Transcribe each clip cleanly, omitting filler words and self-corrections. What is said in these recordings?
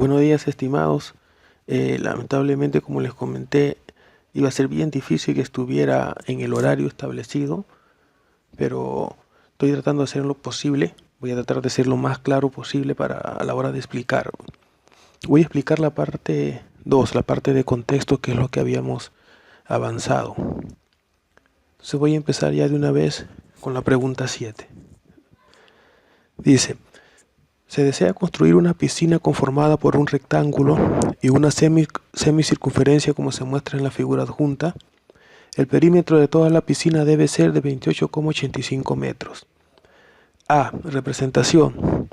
Buenos días, estimados. Lamentablemente, como les comenté, iba a ser bien difícil que estuviera en el horario establecido, pero estoy tratando de hacer lo posible. Voy a tratar de ser lo más claro posible a la hora de explicar. Voy a explicar la parte 2, la parte de contexto, que es lo que habíamos avanzado. Entonces voy a empezar ya de una vez con la pregunta 7. Dice: se desea construir una piscina conformada por un rectángulo y una semicircunferencia como se muestra en la figura adjunta. El perímetro de toda la piscina debe ser de 28,85 metros. A. Representación.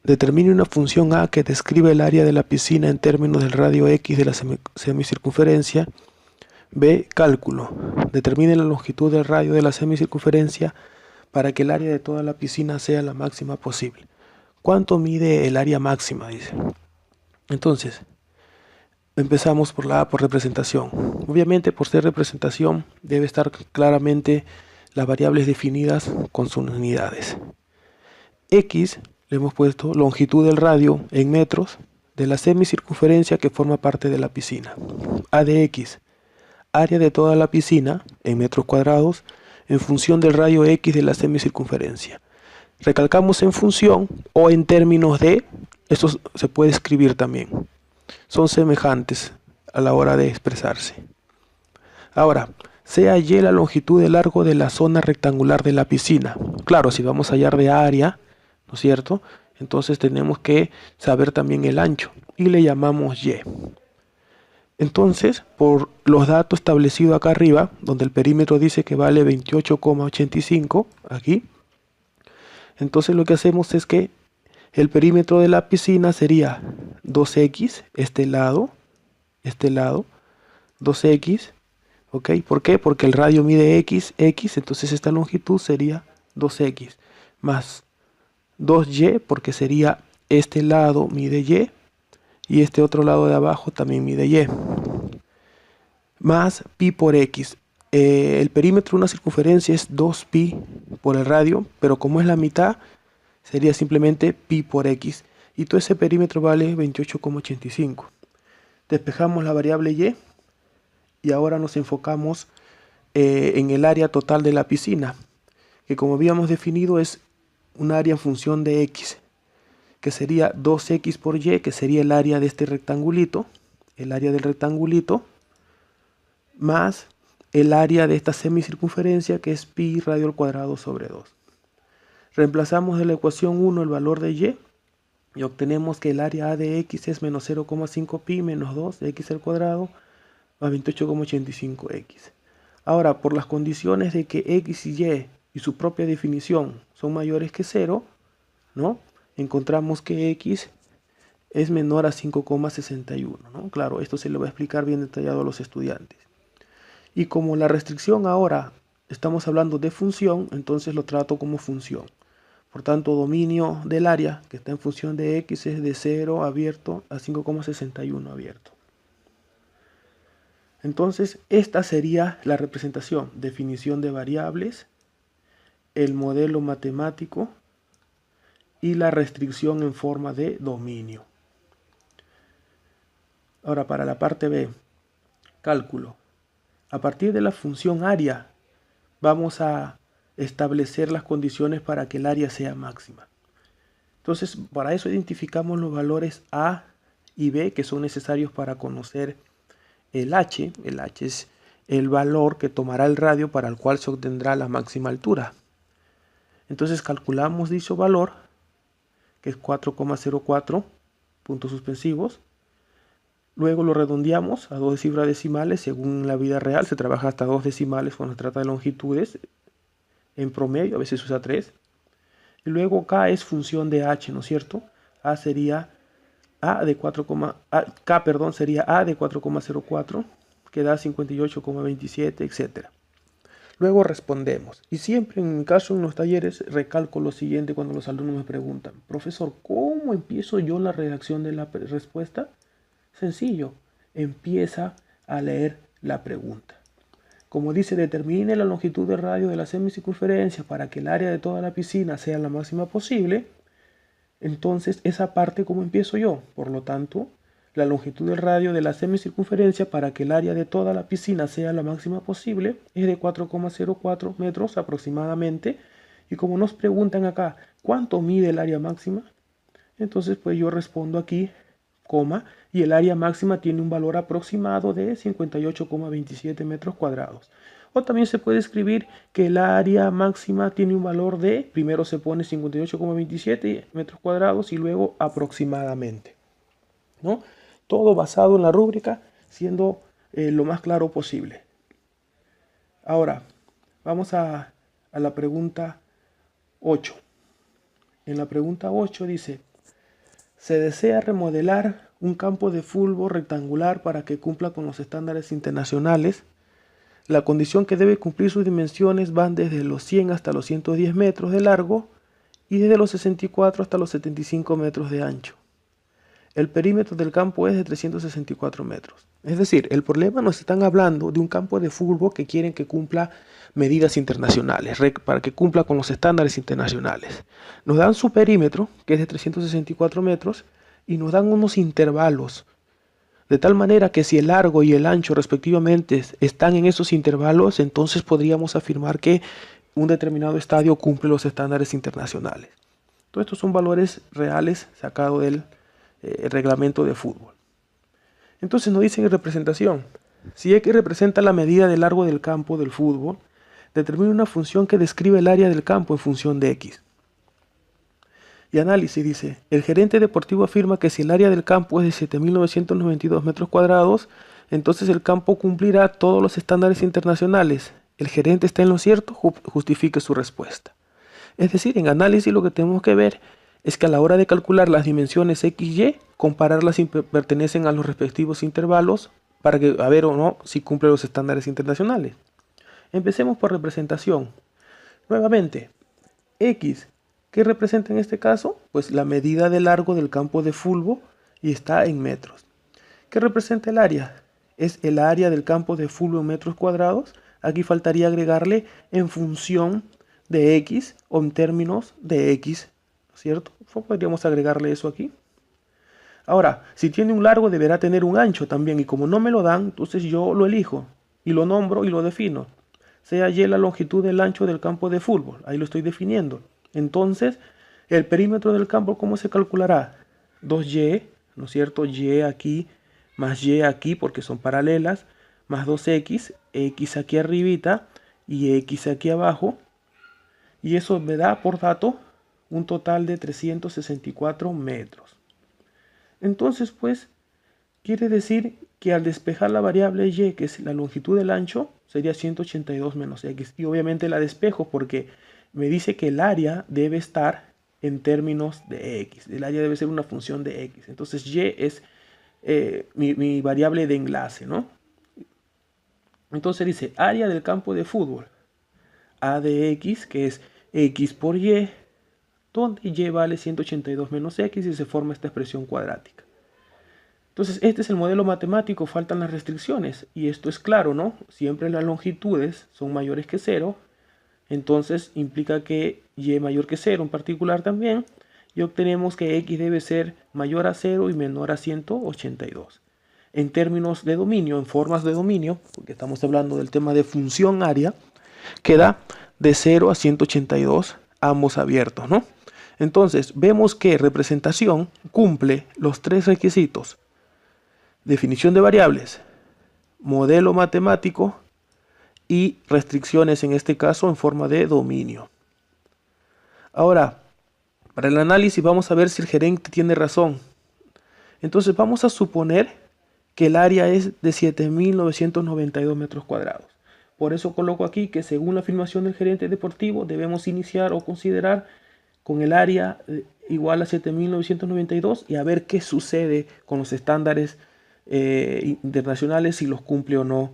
Determine una función A que describe el área de la piscina en términos del radio X de la semicircunferencia. B. Cálculo. Determine la longitud del radio de la semicircunferencia para que el área de toda la piscina sea la máxima posible. ¿Cuánto mide el área máxima? Dice. Entonces, empezamos por la A, por representación. Obviamente, por ser representación, debe estar claramente las variables definidas con sus unidades. X, le hemos puesto longitud del radio en metros de la semicircunferencia que forma parte de la piscina. A de X, área de toda la piscina en metros cuadrados en función del radio X de la semicircunferencia. Recalcamos en función o en términos de, esto se puede escribir también. Son semejantes a la hora de expresarse. Ahora, sea Y la longitud de largo de la zona rectangular de la piscina. Claro, si vamos a hallar de área, ¿no es cierto? Entonces tenemos que saber también el ancho y le llamamos Y. Entonces, por los datos establecidos acá arriba, donde el perímetro dice que vale 28,85, aquí, entonces lo que hacemos es que el perímetro de la piscina sería 2x, este lado, 2x, ¿ok? ¿Por qué? Porque el radio mide x, entonces esta longitud sería 2x, más 2y, porque sería este lado mide y este otro lado de abajo también mide y, más pi por x. El perímetro de una circunferencia es 2pi por el radio, pero como es la mitad, sería simplemente pi por x. Y todo ese perímetro vale 28,85. Despejamos la variable y ahora nos enfocamos en el área total de la piscina, que como habíamos definido es un área en función de x, que sería 2x por y, que sería el área de este rectangulito, el área del rectangulito, más el área de esta semicircunferencia, que es pi radio al cuadrado sobre 2. Reemplazamos de la ecuación 1 el valor de y obtenemos que el área A de x es menos 0,5 pi menos 2 x al cuadrado más 28,85x. Ahora, por las condiciones de que x y su propia definición son mayores que 0, ¿no? Encontramos que x es menor a 5,61, ¿no? Claro, esto se lo va a explicar bien detallado a los estudiantes. Y como la restricción ahora estamos hablando de función, entonces lo trato como función. Por tanto, dominio del área que está en función de x es de 0 abierto a 5,61 abierto. Entonces, esta sería la representación, definición de variables, el modelo matemático y la restricción en forma de dominio. Ahora, para la parte B, cálculo. A partir de la función área, vamos a establecer las condiciones para que el área sea máxima. Entonces, para eso identificamos los valores A y B que son necesarios para conocer el H. El H es el valor que tomará el radio para el cual se obtendrá la máxima altura. Entonces calculamos dicho valor, que es 4,04 puntos suspensivos. Luego lo redondeamos a 2 cifras decimales. Según la vida real se trabaja hasta 2 decimales cuando se trata de longitudes. En promedio a veces se usa 3. Y luego K es función de H, ¿no es cierto? A sería A de 4, K, perdón, sería A de 4,04, que da 58,27, etc. Luego respondemos. Y siempre en mi caso en los talleres recalco lo siguiente cuando los alumnos me preguntan: profesor, ¿cómo empiezo yo la redacción de la respuesta? Sencillo, empieza a leer la pregunta. Como dice, determine la longitud del radio de la semicircunferencia para que el área de toda la piscina sea la máxima posible. Entonces, esa parte, ¿cómo empiezo yo? Por lo tanto, la longitud del radio de la semicircunferencia para que el área de toda la piscina sea la máxima posible es de 4,04 metros aproximadamente. Y como nos preguntan acá, ¿cuánto mide el área máxima? Entonces, pues yo respondo aquí, coma, y el área máxima tiene un valor aproximado de 58,27 metros cuadrados. O también se puede escribir que el área máxima tiene un valor de, primero se pone 58,27 metros cuadrados y luego aproximadamente, ¿no? Todo basado en la rúbrica, siendo lo más claro posible. Ahora, vamos a la pregunta 8. En la pregunta 8 dice, se desea remodelar un campo de fútbol rectangular para que cumpla con los estándares internacionales. La condición que debe cumplir sus dimensiones van desde los 100 hasta los 110 metros de largo y desde los 64 hasta los 75 metros de ancho. El perímetro del campo es de 364 metros. Es decir, el problema nos están hablando de un campo de fútbol que quieren que cumpla medidas internacionales, para que cumpla con los estándares internacionales. Nos dan su perímetro, que es de 364 metros, y nos dan unos intervalos, de tal manera que si el largo y el ancho respectivamente están en esos intervalos, entonces podríamos afirmar que un determinado estadio cumple los estándares internacionales. Todos estos son valores reales sacados del reglamento de fútbol. Entonces nos dicen en representación, si X representa la medida de largo del campo del fútbol, determina una función que describe el área del campo en función de X. Y análisis dice, el gerente deportivo afirma que si el área del campo es de 7.992 metros cuadrados, entonces el campo cumplirá todos los estándares internacionales. ¿El gerente está en lo cierto? Justifique su respuesta. Es decir, en análisis lo que tenemos que ver es que a la hora de calcular las dimensiones X y Y, compararlas si pertenecen a los respectivos intervalos para que a ver o no si cumple los estándares internacionales. Empecemos por representación. Nuevamente, X, ¿qué representa en este caso? Pues la medida de largo del campo de fútbol y está en metros. ¿Qué representa el área? Es el área del campo de fútbol en metros cuadrados. Aquí faltaría agregarle en función de X o en términos de X, ¿cierto? Podríamos agregarle eso aquí. Ahora, si tiene un largo deberá tener un ancho también, y como no me lo dan, entonces yo lo elijo y lo nombro y lo defino. Sea Y la longitud del ancho del campo de fútbol, ahí lo estoy definiendo. Entonces, el perímetro del campo, ¿cómo se calculará? 2Y, ¿no es cierto? Y aquí más Y aquí porque son paralelas, más 2X, X aquí arribita y X aquí abajo. Y eso me da por dato un total de 364 metros. Entonces, pues, quiere decir que al despejar la variable Y, que es la longitud del ancho, sería 182 menos X. Y obviamente la despejo porque me dice que el área debe estar en términos de X. El área debe ser una función de X. Entonces Y es mi variable de enlace, ¿no? Entonces dice área del campo de fútbol. A de X, que es X por Y, donde Y vale 182 menos X y se forma esta expresión cuadrática. Entonces este es el modelo matemático, faltan las restricciones. Y esto es claro, ¿no? Siempre las longitudes son mayores que 0. Entonces implica que Y mayor que 0 en particular también. Y obtenemos que X debe ser mayor a 0 y menor a 182. En términos de dominio, en formas de dominio, porque estamos hablando del tema de función área, queda de 0 a 182, ambos abiertos, ¿no? Entonces vemos que representación cumple los tres requisitos: definición de variables, modelo matemático y restricciones, en este caso en forma de dominio. Ahora, para el análisis vamos a ver si el gerente tiene razón. Entonces vamos a suponer que el área es de 7.992 metros cuadrados. Por eso coloco aquí que según la afirmación del gerente deportivo debemos iniciar o considerar con el área igual a 7.992 y a ver qué sucede con los estándares internacionales, si los cumple o no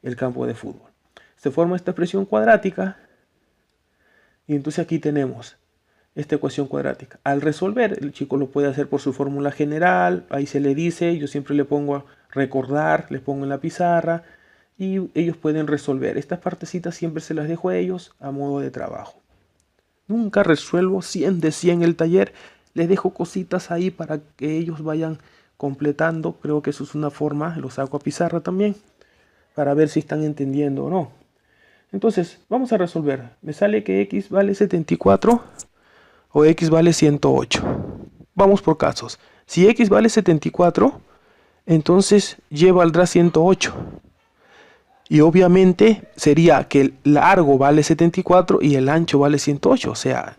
el campo de fútbol. Se forma esta expresión cuadrática y entonces aquí tenemos esta ecuación cuadrática. Al resolver, el chico lo puede hacer por su fórmula general, ahí se le dice, yo siempre le pongo a recordar, les pongo en la pizarra y ellos pueden resolver. Estas partecitas siempre se las dejo a ellos a modo de trabajo. Nunca resuelvo 100 de 100 el taller, Les dejo cositas ahí para que ellos vayan completando. Creo que eso es una forma, lo saco a pizarra también, para ver si están entendiendo o no. Entonces, vamos a resolver. Me sale que x vale 74 o x vale 108. Vamos por casos. Si x vale 74, entonces y valdrá 108. Y obviamente sería que el largo vale 74 y el ancho vale 108. O sea,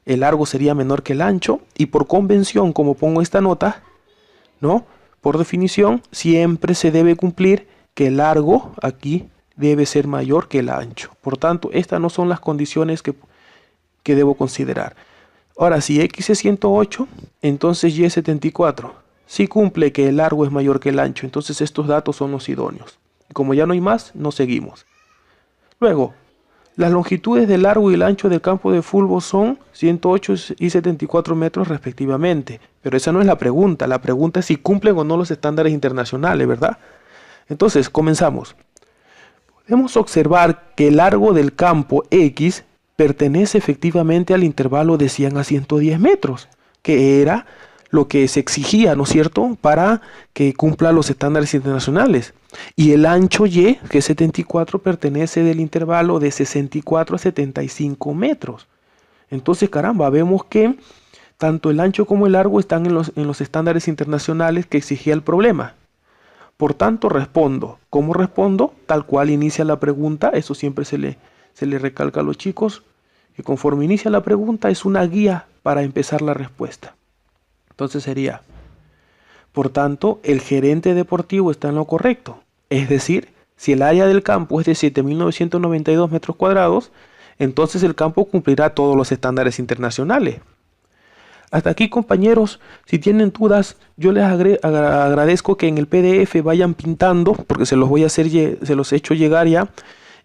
el largo sería menor que el ancho. Y por convención, como pongo esta nota, ¿no? Por definición, siempre se debe cumplir que el largo aquí debe ser mayor que el ancho. Por tanto, estas no son las condiciones que debo considerar. Ahora, si x es 108, entonces y es 74. Si cumple que el largo es mayor que el ancho, entonces estos datos son los idóneos. Como ya no hay más, no seguimos. Luego, las longitudes del largo y el ancho del campo de fútbol son 108 y 74 metros respectivamente. Pero esa no es la pregunta. La pregunta es si cumplen o no los estándares internacionales, ¿verdad? Entonces, comenzamos. Podemos observar que el largo del campo X pertenece efectivamente al intervalo de 100 a 110 metros, que era lo que se exigía, ¿no es cierto?, para que cumpla los estándares internacionales. Y el ancho Y, que es 74, pertenece del intervalo de 64 a 75 metros. Entonces, caramba, vemos que tanto el ancho como el largo están en los estándares internacionales que exigía el problema. Por tanto, respondo. ¿Cómo respondo? Tal cual inicia la pregunta. Eso siempre se le recalca a los chicos, que conforme inicia la pregunta es una guía para empezar la respuesta. Entonces sería, por tanto, el gerente deportivo está en lo correcto. Es decir, si el área del campo es de 7.992 metros cuadrados, entonces el campo cumplirá todos los estándares internacionales. Hasta aquí, compañeros, si tienen dudas, yo les agradezco que en el PDF vayan pintando, porque se los voy a hacer, se los he hecho llegar ya,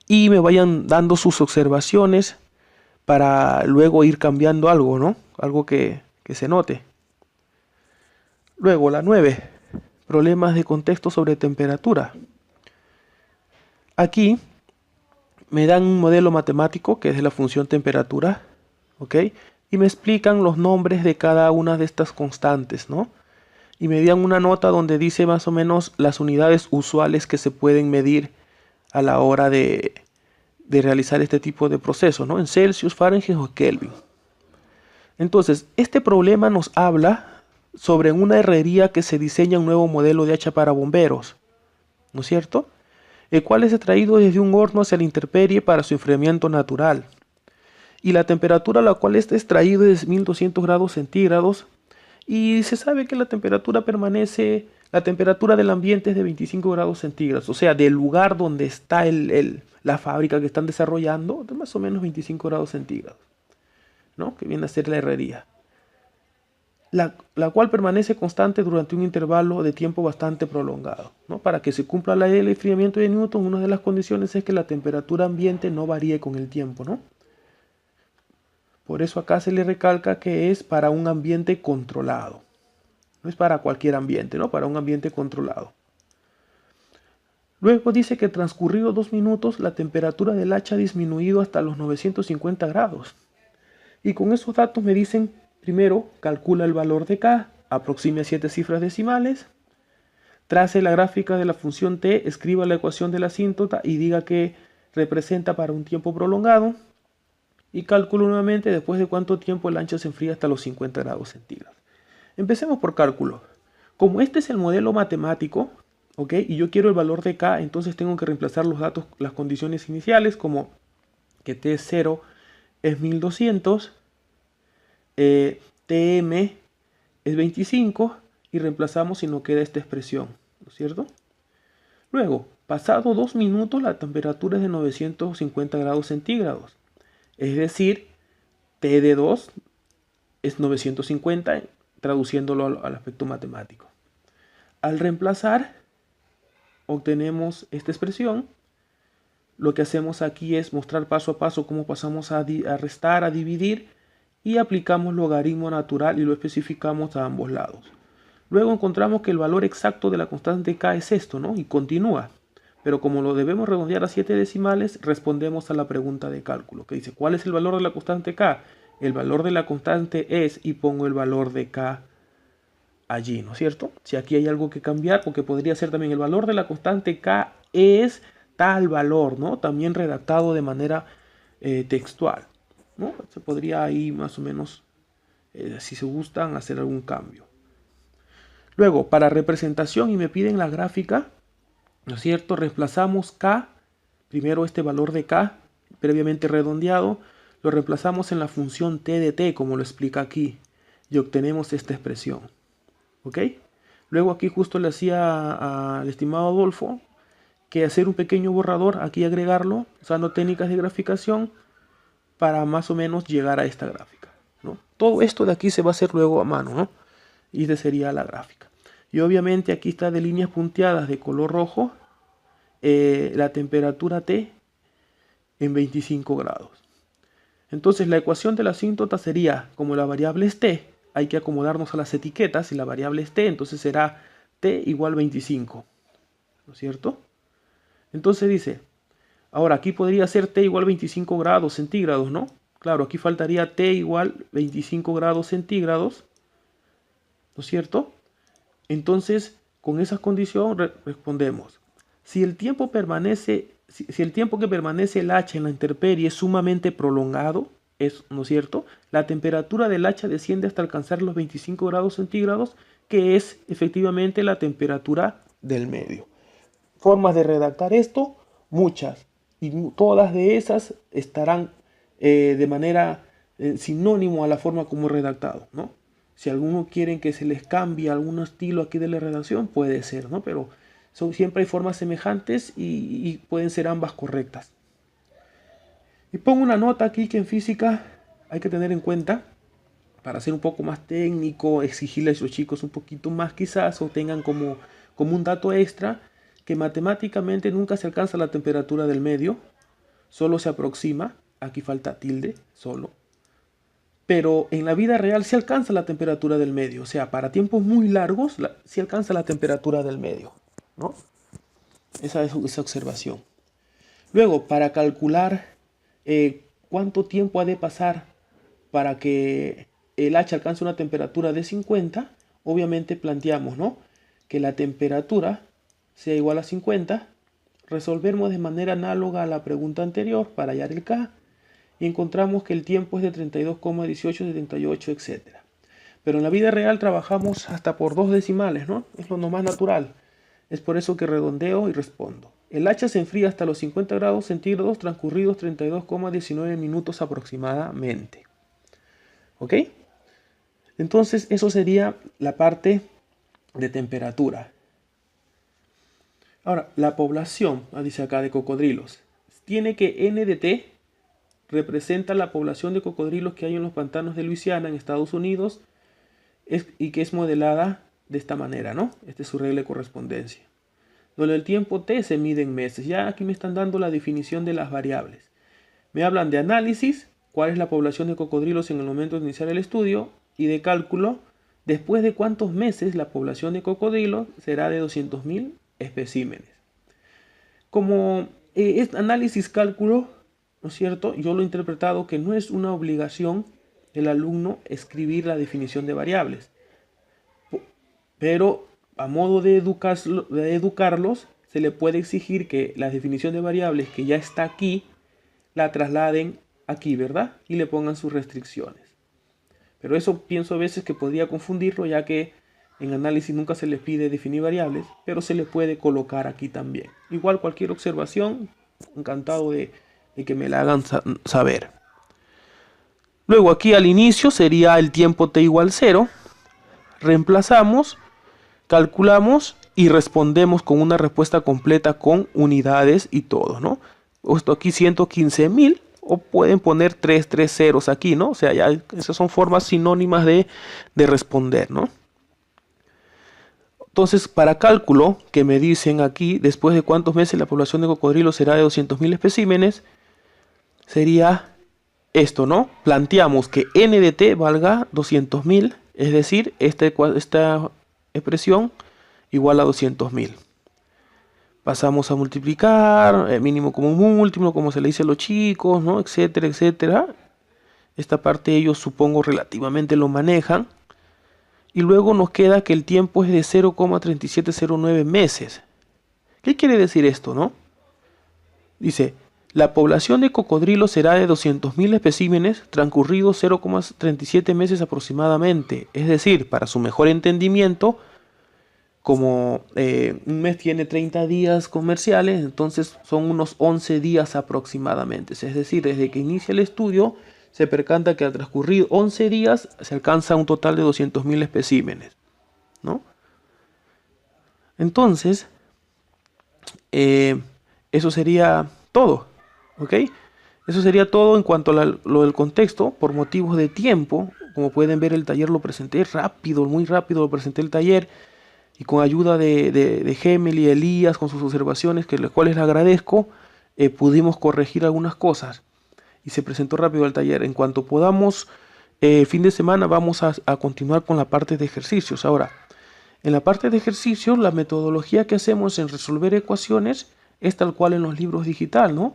y me vayan dando sus observaciones para luego ir cambiando algo, ¿no? Algo que se note. Luego, la 9, problemas de contexto sobre temperatura. Aquí me dan un modelo matemático que es de la función temperatura, ¿ok? Y me explican los nombres de cada una de estas constantes, ¿no? Y me dan una nota donde dice más o menos las unidades usuales que se pueden medir a la hora de realizar este tipo de proceso, ¿no? En Celsius, Fahrenheit o Kelvin. Entonces, este problema nos habla sobre una herrería que se diseña un nuevo modelo de hacha para bomberos, ¿no es cierto?, el cual es extraído desde un horno hacia la intemperie para su enfriamiento natural. Y la temperatura a la cual está extraído es 1200 grados centígrados. Y se sabe que la temperatura del ambiente es de 25 grados centígrados. O sea, del lugar donde está la fábrica que están desarrollando, de más o menos 25 grados centígrados, ¿no? Que viene a ser la herrería. La cual permanece constante durante un intervalo de tiempo bastante prolongado, ¿no? Para que se cumpla la ley del enfriamiento de Newton, una de las condiciones es que la temperatura ambiente no varíe con el tiempo, ¿no? Por eso acá se le recalca que es para un ambiente controlado. No es para cualquier ambiente, ¿no? Para un ambiente controlado. Luego dice que transcurridos 2 minutos la temperatura del hacha ha disminuido hasta los 950 grados. Y con esos datos me dicen, primero, calcula el valor de K, aproxime a 7 cifras decimales, trace la gráfica de la función T, escriba la ecuación de la asíntota y diga que representa para un tiempo prolongado. Y calculo nuevamente después de cuánto tiempo el ancho se enfría hasta los 50 grados centígrados. Empecemos por cálculo. Como este es el modelo matemático, ¿ok?, y yo quiero el valor de K, entonces tengo que reemplazar los datos, las condiciones iniciales, como que T0 es 1200, TM es 25, y reemplazamos y nos queda esta expresión, ¿no es cierto? Luego, pasado 2 minutos, la temperatura es de 950 grados centígrados. Es decir, T de 2 es 950, traduciéndolo al aspecto matemático. Al reemplazar, obtenemos esta expresión. Lo que hacemos aquí es mostrar paso a paso cómo pasamos a restar, a dividir, y aplicamos logaritmo natural y lo especificamos a ambos lados. Luego encontramos que el valor exacto de la constante K es esto, ¿no? Y continúa. Pero como lo debemos redondear a 7 decimales, respondemos a la pregunta de cálculo, que dice, ¿cuál es el valor de la constante K? el valor de la constante es y pongo el valor de K allí, ¿no es cierto? Si aquí hay algo que cambiar, porque podría ser también el valor de la constante K es tal valor, ¿no? También redactado de manera textual, ¿no? Se podría ahí más o menos, si se gustan, hacer algún cambio. Luego, para representación y me piden la gráfica, ¿no es cierto? Reemplazamos K, primero este valor de K, previamente redondeado, lo reemplazamos en la función t de t, como lo explica aquí, y obtenemos esta expresión. ¿Ok? Luego aquí justo le hacía al estimado Adolfo que hacer un pequeño borrador, aquí agregarlo, usando técnicas de graficación, para más o menos llegar a esta gráfica, ¿no? Todo esto de aquí se va a hacer luego a mano, ¿no? Y esta sería la gráfica. Y obviamente aquí está de líneas punteadas de color rojo, la temperatura T en 25 grados. Entonces la ecuación de la asíntota sería, como la variable es T, hay que acomodarnos a las etiquetas, y la variable es T, entonces será T igual 25, ¿no es cierto? Entonces dice, ahora aquí podría ser T igual 25 grados centígrados, ¿no? Claro, aquí faltaría T igual 25 grados centígrados, ¿no es cierto? Entonces, con esa condición respondemos. Si el tiempo permanece, si el tiempo que permanece el hacha en la intemperie es sumamente prolongado, ¿no es cierto? La temperatura del hacha desciende hasta alcanzar los 25 grados centígrados, que es efectivamente la temperatura del medio. Formas de redactar esto, muchas. Y todas de esas estarán de manera sinónimo a la forma como redactado, ¿no? Si algunos quieren que se les cambie algún estilo aquí de la redacción, puede ser, ¿no? Pero siempre hay formas semejantes y pueden ser ambas correctas. Y pongo una nota aquí que en física hay que tener en cuenta, para ser un poco más técnico, exigirles a los chicos un poquito más quizás, o tengan como un dato extra, que matemáticamente nunca se alcanza la temperatura del medio, solo se aproxima, aquí falta tilde, solo. Pero en la vida real se alcanza la temperatura del medio, o sea, para tiempos muy largos se alcanza la temperatura del medio, ¿no? Esa es esa observación. Luego, para calcular cuánto tiempo ha de pasar para que el hacha alcance una temperatura de 50, obviamente planteamos, ¿no?, que la temperatura sea igual a 50, resolvemos de manera análoga a la pregunta anterior para hallar el K, y encontramos que el tiempo es de 32,18, 78, etc. Pero en la vida real trabajamos hasta por 2 decimales, ¿no? Es lo más natural. Es por eso que redondeo y respondo. El hacha se enfría hasta los 50 grados centígrados transcurridos 32,19 minutos aproximadamente. ¿Ok? Entonces eso sería la parte de temperatura. Ahora, la población, dice acá, de cocodrilos. Tiene que N de T representa la población de cocodrilos que hay en los pantanos de Luisiana, en Estados Unidos, y que es modelada de esta manera, ¿no? Esta es su regla de correspondencia. Donde el tiempo T se mide en meses. Ya aquí me están dando la definición de las variables. Me hablan de análisis, cuál es la población de cocodrilos en el momento de iniciar el estudio, y de cálculo, después de cuántos meses la población de cocodrilos será de 200.000 especímenes. Como es análisis-cálculo, ¿no es cierto?, yo lo he interpretado que no es una obligación del alumno escribir la definición de variables, pero a modo de educarlos, se le puede exigir que la definición de variables que ya está aquí, la trasladen aquí, ¿verdad?, y le pongan sus restricciones. Pero eso pienso a veces que podría confundirlo, ya que en análisis nunca se les pide definir variables, pero se les puede colocar aquí también. Igual cualquier observación, encantado de que me la hagan saber. Luego aquí al inicio sería el tiempo T igual 0. Reemplazamos, calculamos y respondemos con una respuesta completa con unidades y todo, ¿no? Esto aquí 115.000, o pueden poner 3 ceros aquí, ¿no? O sea, ya esas son formas sinónimas de responder, ¿no? Entonces, para cálculo, que me dicen aquí, después de cuántos meses la población de cocodrilos será de 200.000 especímenes, sería esto, ¿no? Planteamos que n de t valga 200.000, es decir, esta expresión igual a 200.000. Pasamos a multiplicar, mínimo como múltiplo, como se le dice a los chicos, ¿no?, etcétera, etcétera. Esta parte ellos supongo relativamente lo manejan. Y luego nos queda que el tiempo es de 0,3709 meses. ¿Qué quiere decir esto, no? Dice, la población de cocodrilos será de 200.000 especímenes transcurridos 0,37 meses aproximadamente. Es decir, para su mejor entendimiento, como un mes tiene 30 días comerciales, entonces son unos 11 días aproximadamente. Es decir, desde que inicia el estudio, se percata que al transcurrir 11 días se alcanza un total de 200.000 especímenes, ¿no? Entonces, eso sería todo, ¿ok? Eso sería todo en cuanto a lo del contexto. Por motivos de tiempo, como pueden ver, el taller lo presenté rápido, muy rápido lo presenté el taller, y con ayuda de Gemel y Elías, con sus observaciones, que las cuales les agradezco, pudimos corregir algunas cosas y se presentó rápido el taller. En cuanto podamos, el fin de semana vamos a continuar con la parte de ejercicios. Ahora, en la parte de ejercicios, la metodología que hacemos en resolver ecuaciones es tal cual en los libros digital, ¿no?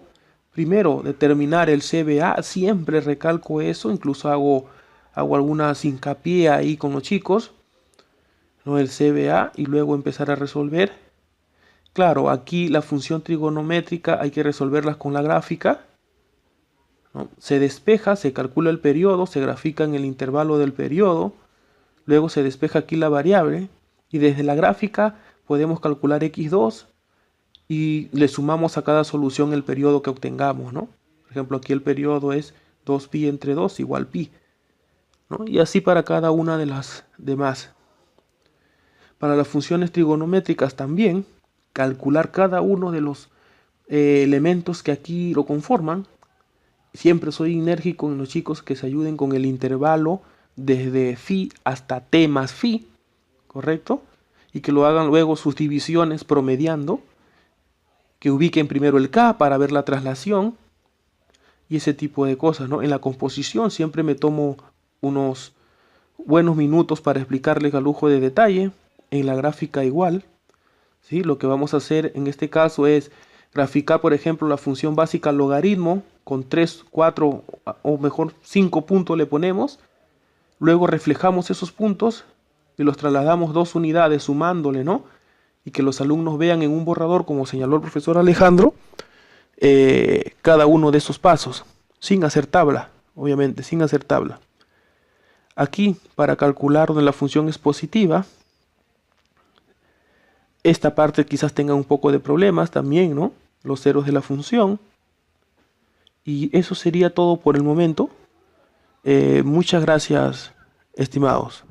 Primero, determinar el CBA, siempre recalco eso, incluso hago algunas hincapié ahí con los chicos, ¿no? El CBA, y luego empezar a resolver. Claro, aquí la función trigonométrica hay que resolverlas con la gráfica, ¿no? Se despeja, se calcula el periodo, se grafica en el intervalo del periodo, luego se despeja aquí la variable, y desde la gráfica podemos calcular x2 y le sumamos a cada solución el periodo que obtengamos, ¿no? Por ejemplo, aquí el periodo es 2pi entre 2 igual pi, ¿no? Y así para cada una de las demás. Para las funciones trigonométricas también, calcular cada uno de los elementos que aquí lo conforman. Siempre soy enérgico en los chicos que se ayuden con el intervalo desde phi hasta t más phi, ¿correcto? Y que lo hagan luego sus divisiones promediando, que ubiquen primero el k para ver la traslación y ese tipo de cosas, ¿no? En la composición siempre me tomo unos buenos minutos para explicarles a lujo de detalle. En la gráfica igual, ¿sí? Lo que vamos a hacer en este caso es graficar, por ejemplo, la función básica logaritmo con 3, 4 o mejor 5 puntos le ponemos. Luego reflejamos esos puntos y los trasladamos 2 unidades sumándole, ¿no? Y que los alumnos vean en un borrador, como señaló el profesor Alejandro, cada uno de esos pasos, sin hacer tabla, obviamente, sin hacer tabla. Aquí, para calcular donde la función es positiva, esta parte quizás tenga un poco de problemas también, ¿no? Los ceros de la función. Y eso sería todo por el momento. Muchas gracias, estimados.